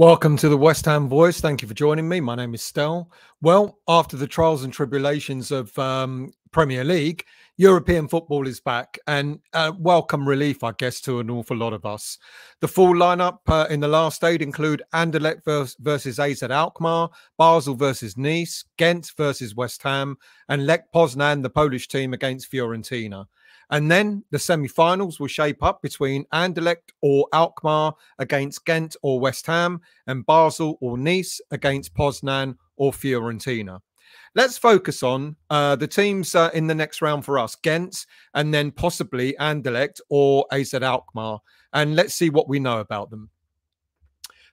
Welcome to the West Ham Voice. Thank you for joining me. My name is Stel. Well, after the trials and tribulations of Premier League, European football is back, and welcome relief, I guess, to an awful lot of us. The full lineup in the last 8 include Anderlecht versus AZ Alkmaar, Basel versus Nice, Gent versus West Ham, and Lech Poznan, the Polish team, against Fiorentina. And then the semi-finals will shape up between Anderlecht or Alkmaar against Gent or West Ham, and Basel or Nice against Poznan or Fiorentina. Let's focus on the teams in the next round for us, Gent, and then possibly Anderlecht or AZ Alkmaar. And let's see what we know about them.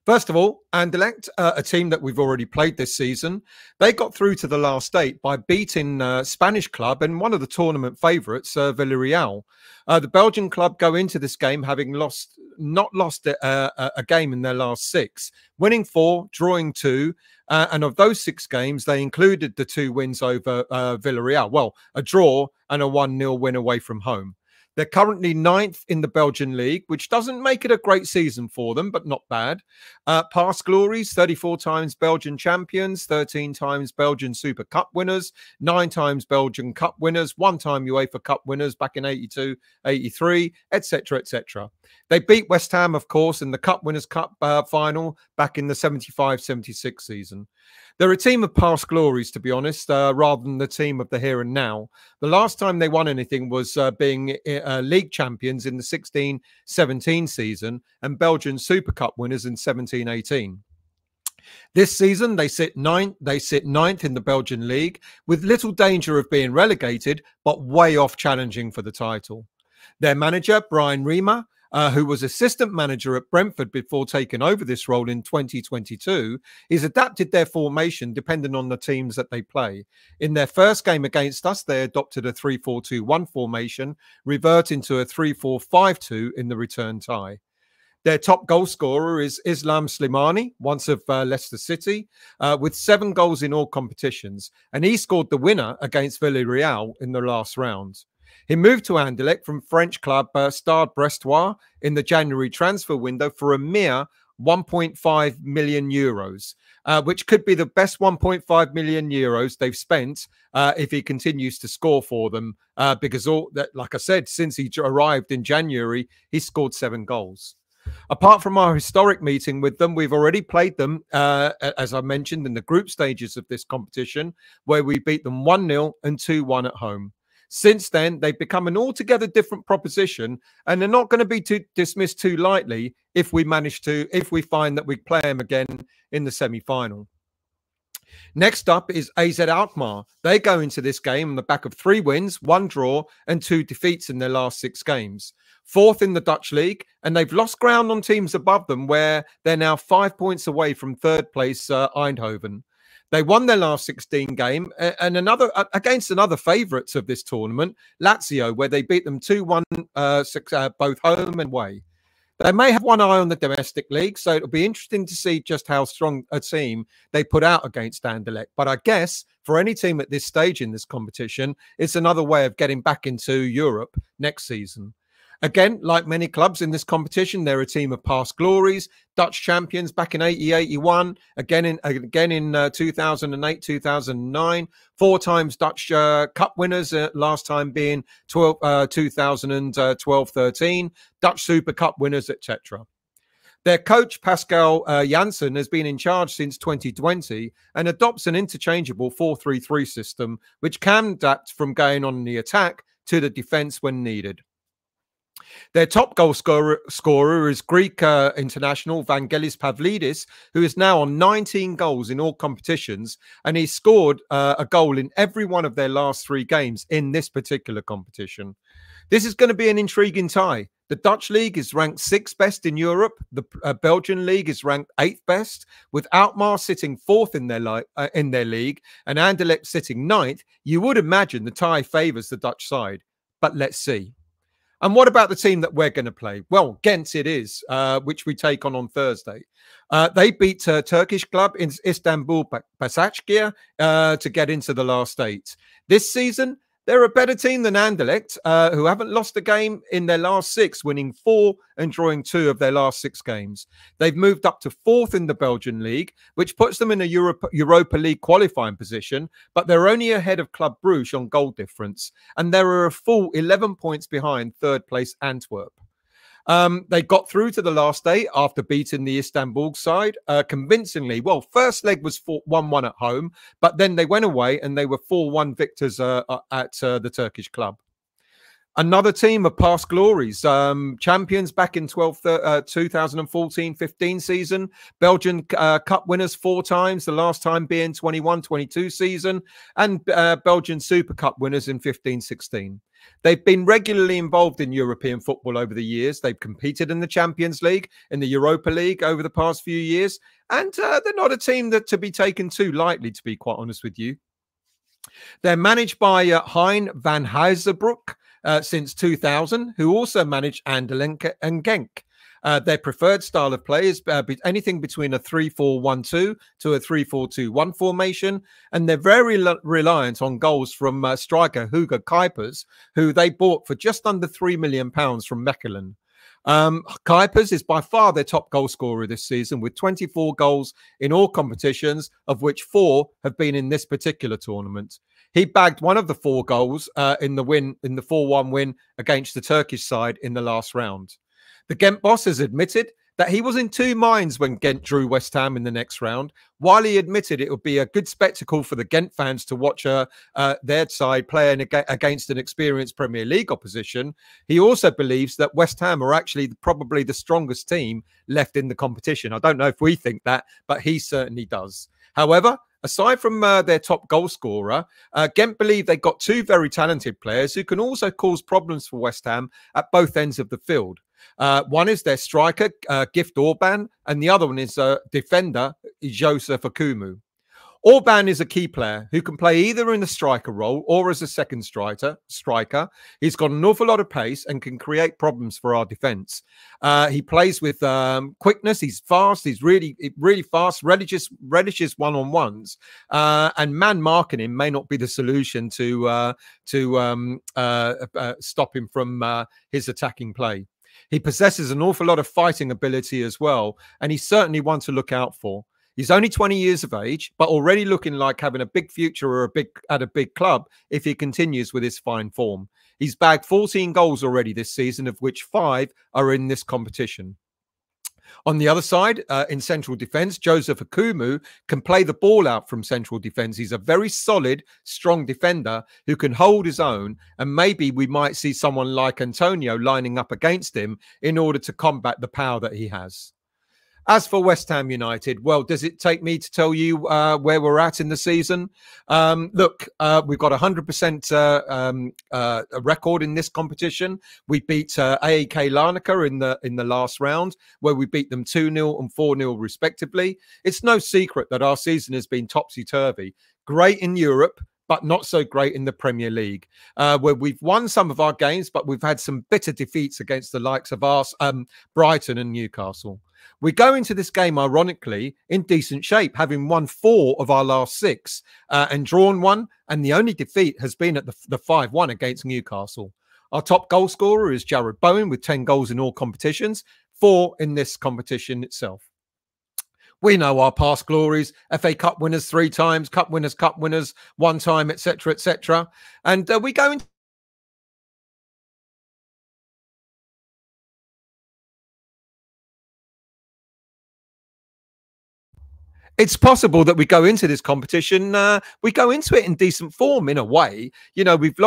First of all, Anderlecht, a team that we've already played this season, they got through to the last 8 by beating Spanish club and one of the tournament favourites, Villarreal. The Belgian club go into this game having not lost a game in their last 6, winning 4, drawing 2, and of those 6 games, they included the 2 wins over Villarreal. Well, a draw and a 1-0 win away from home. They're currently 9th in the Belgian league, which doesn't make it a great season for them, but not bad. Past glories, 34 times Belgian champions, 13 times Belgian Super Cup winners, 9 times Belgian Cup winners, 1 time UEFA Cup winners back in 82, 83, etc., etc. They beat West Ham, of course, in the Cup Winners' Cup final back in the 75-76 season. They're a team of past glories, to be honest, rather than the team of the here and now. The last time they won anything was being league champions in the 16-17 season and Belgian Super Cup winners in 17-18. This season, they sit ninth in the Belgian league, with little danger of being relegated, but way off challenging for the title. Their manager, Brian Riemer, who was assistant manager at Brentford before taking over this role in 2022, he's adapted their formation depending on the teams that they play. In their first game against us, they adopted a 3-4-2-1 formation, reverting to a 3-4-5-2 in the return tie. Their top goal scorer is Islam Slimani, once of Leicester City, with 7 goals in all competitions, and he scored the winner against Villarreal in the last round. He moved to Anderlecht from French club Stade Brestois in the January transfer window for a mere 1.5 million euros, which could be the best 1.5 million euros they've spent if he continues to score for them. Because, like I said, since he arrived in January, he scored 7 goals. Apart from our historic meeting with them, we've already played them, as I mentioned, in the group stages of this competition, where we beat them 1-0 and 2-1 at home. Since then, they've become an altogether different proposition, and they're not going to be dismissed too lightly if we find that we play them again in the semi-final. Next up is AZ Alkmaar. They go into this game on the back of 3 wins, 1 draw, and 2 defeats in their last 6 games. 4th in the Dutch league, and they've lost ground on teams above them, where they're now 5 points away from 3rd place Eindhoven. They won their last 16 game and against another favourites of this tournament, Lazio, where they beat them 2-1 both home and away. They may have one eye on the domestic league, so it'll be interesting to see just how strong a team they put out against Anderlecht. But I guess for any team at this stage in this competition, it's another way of getting back into Europe next season. Again, like many clubs in this competition, they're a team of past glories, Dutch champions back in 80-81, again in 2008, 2009, 4 times Dutch Cup winners, last time being 2012-13, Dutch Super Cup winners, etc. Their coach, Pascal Janssen, has been in charge since 2020 and adopts an interchangeable 4-3-3 system, which can adapt from going on the attack to the defence when needed. Their top goal scorer is Greek international Vangelis Pavlidis, who is now on 19 goals in all competitions, and he scored a goal in every one of their last 3 games in this particular competition. This is going to be an intriguing tie. The Dutch league is ranked 6th best in Europe. The Belgian league is ranked 8th best, with Alkmaar sitting 4th in their league and Anderlecht sitting 9th. You would imagine the tie favours the Dutch side, but let's see. And what about the team that we're going to play? Well, Gent it is, which we take on Thursday. They beat Turkish club in Istanbul Başakşehir to get into the last 8. This season, They're a better team than Anderlecht, who haven't lost a game in their last 6, winning 4 and drawing 2 of their last 6 games. They've moved up to 4th in the Belgian league, which puts them in a Europa League qualifying position, but they're only ahead of Club Brugge on goal difference, and they're a full 11 points behind 3rd place Antwerp. They got through to the last day after beating the Istanbul side convincingly. Well, first leg was 1-1 at home, but then they went away and they were 4-1 victors at the Turkish club. Another team of past glories, champions back in 2014-15 season, Belgian Cup winners 4 times, the last time being 21-22 season, and Belgian Super Cup winners in 15-16. They've been regularly involved in European football over the years. They've competed in the Champions League, in the Europa League over the past few years, and they're not a team that to be taken too lightly, to be quite honest with you. They're managed by Hein van Huizenbroek since 2000, who also managed Anderlecht and Gent. Their preferred style of play is anything between a 3-4-1-2 to a 3-4-2-1 formation, and they're very reliant on goals from striker Hugo Kuipers, who they bought for just under £3 million from Mechelen. Kuipers is by far their top goal scorer this season, with 24 goals in all competitions, of which 4 have been in this particular tournament. He bagged one of the 4 goals in the 4-1 win against the Turkish side in the last round. The Gent boss has admitted that he was in 2 minds when Gent drew West Ham in the next round. While he admitted it would be a good spectacle for the Gent fans to watch their side playing against an experienced Premier League opposition, he also believes that West Ham are actually probably the strongest team left in the competition. I don't know if we think that, but he certainly does. However, aside from their top goal scorer, Gent believe they've got 2 very talented players who can also cause problems for West Ham at both ends of the field. One is their striker, Gift Orban, and the other one is defender, Joseph Akumu. Orban is a key player who can play either in the striker role or as a second striker. He's got an awful lot of pace and can create problems for our defence. He plays with quickness. He's fast. He's really fast. Relishes one-on-ones. And man marking him may not be the solution to stop him from his attacking play. He possesses an awful lot of fighting ability as well, and he's certainly one to look out for. He's only 20 years of age, but already looking like having a big future or at a big club if he continues with his fine form. He's bagged 14 goals already this season, of which 5 are in this competition. On the other side, in central defence, Joseph Akumu can play the ball out from central defence. He's a very solid, strong defender who can hold his own, and maybe we might see someone like Antonio lining up against him in order to combat the power that he has. As for West Ham United, well, does it take me to tell you where we're at in the season? Look, we've got 100% record in this competition. We beat AEK Larnaca in the last round, where we beat them 2-0 and 4-0 respectively. It's no secret that our season has been topsy-turvy. Great in Europe, but not so great in the Premier League, where we've won some of our games, but we've had some bitter defeats against the likes of Brighton and Newcastle. We go into this game, ironically, in decent shape, having won 4 of our last 6 and drawn 1, and the only defeat has been at the 5-1 against Newcastle. Our top goal scorer is Jared Bowen with 10 goals in all competitions, 4 in this competition itself. We know our past glories: FA Cup winners 3 times, Cup winners 1 time, etc., etc. And we go into it's possible that we go into this competition, we go into it in decent form in a way. You know, we've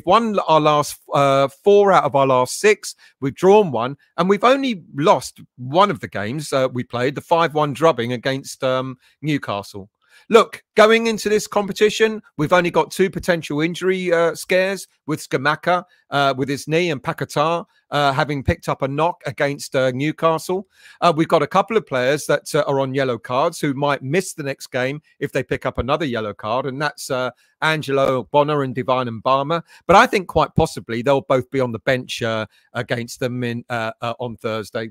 won our last 4 out of our last 6. We've drawn 1, and we've only lost one of the games we played, the 5-1 drubbing against Newcastle. Look, going into this competition, we've only got 2 potential injury scares with Skamaka with his knee and Paquetá having picked up a knock against Newcastle. We've got a couple of players that are on yellow cards who might miss the next game if they pick up another yellow card, and that's Angelo Bonner and Divine Mbama. But I think quite possibly they'll both be on the bench against them on Thursday.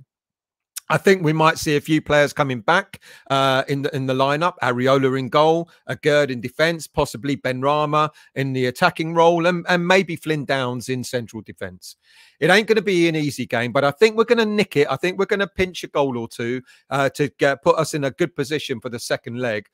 I think we might see a few players coming back in the lineup. Areola in goal, a Gerd in defence, possibly Ben Rama in the attacking role, and maybe Flynn Downs in central defence. It ain't going to be an easy game, but I think we're going to nick it. I think we're going to pinch a goal or two to put us in a good position for the second leg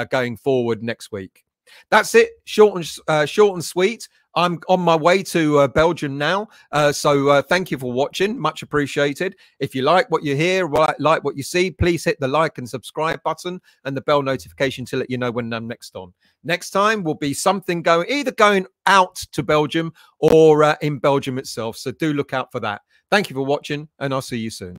going forward next week. That's it. Short and sweet. I'm on my way to Belgium now. So thank you for watching. Much appreciated. If you like what you hear, like what you see, please hit the like and subscribe button and the bell notification to let you know when I'm next on. Next time will be something either going out to Belgium or in Belgium itself. So do look out for that. Thank you for watching, and I'll see you soon.